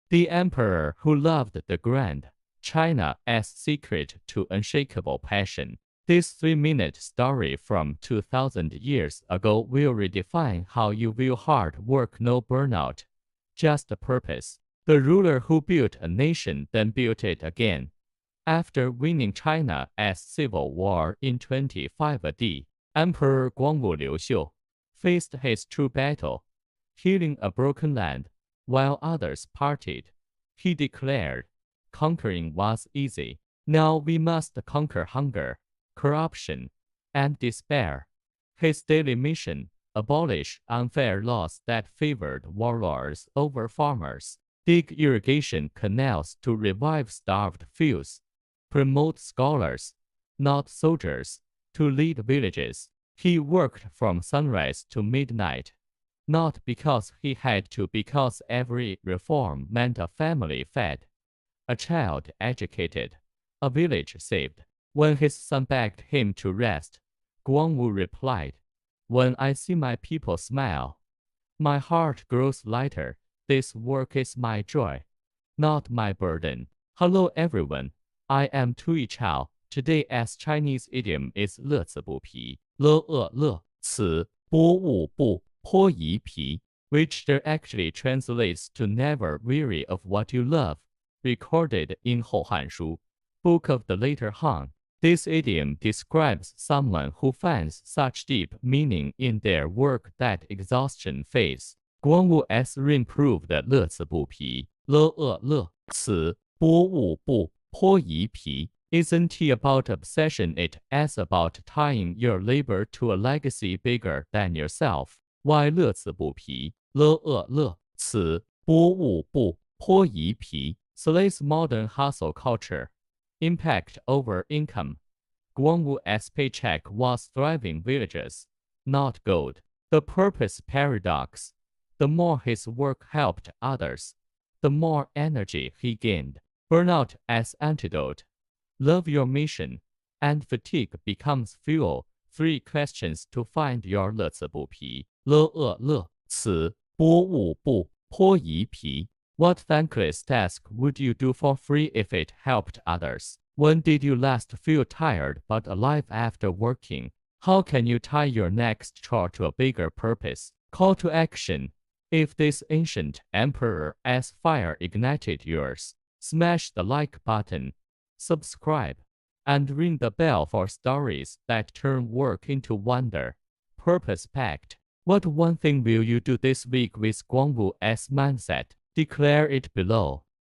The emperor who loved the grand China as secret to unshakable passion. This 3-minute story from 2000 years ago will redefine how you view hard work, no burnout, just a purpose. The ruler who built a nation then built it again. After winning China as civil war in 25 AD, Emperor Guangwu Liu Xiu faced his true battle, healing a broken land, while others partied. He declared, conquering was easy. Now we must conquer hunger, corruption, and despair. His daily mission: abolish unfair laws that favored warlords over farmers, dig irrigation canals to revive starved fields, promote scholars, not soldiers, to lead villages. He worked from sunrise to midnight, not because he had to, because every reform meant a family fed, a child educated, a village saved. When his son begged him to rest, Guangwu replied, "When I see my people smile, my heart grows lighter. This work is my joy, not my burden." Hello everyone, I am Tui Chao. Today's Chinese idiom is 乐此不疲, 乐此不务不破一疲, which directly translates to never weary of what you love, recorded in 后汉书, book of the later Han. This idiom describes someone who finds such deep meaning in their work that exhaustion fades. Guangwu's reign proved that 乐此不疲, 乐此不务不破一疲 isn't he about obsession, it is about tying your labor to a legacy bigger than yourself. Why 乐此不疲, 乐此不务不破一疲 slays modern hustle culture. Impact over income. Guangwu's paycheck was thriving villages, not gold. The purpose paradox. The more his work helped others, the more energy he gained. Burnout as antidote. Love your mission, and fatigue becomes fuel. 3 questions to find your 乐此不疲. 乐此不务不破一疲. What thankless task would you do for free if it helped others? When did you last feel tired but alive after working? How can you tie your next chore to a bigger purpose? Call to action. If this ancient emperor as fire ignited yours, smash the like button, subscribe, and ring the bell for stories that turn work into wonder. Purpose-packed. What one thing will you do this week with Guangwu's mindset? Declare it below.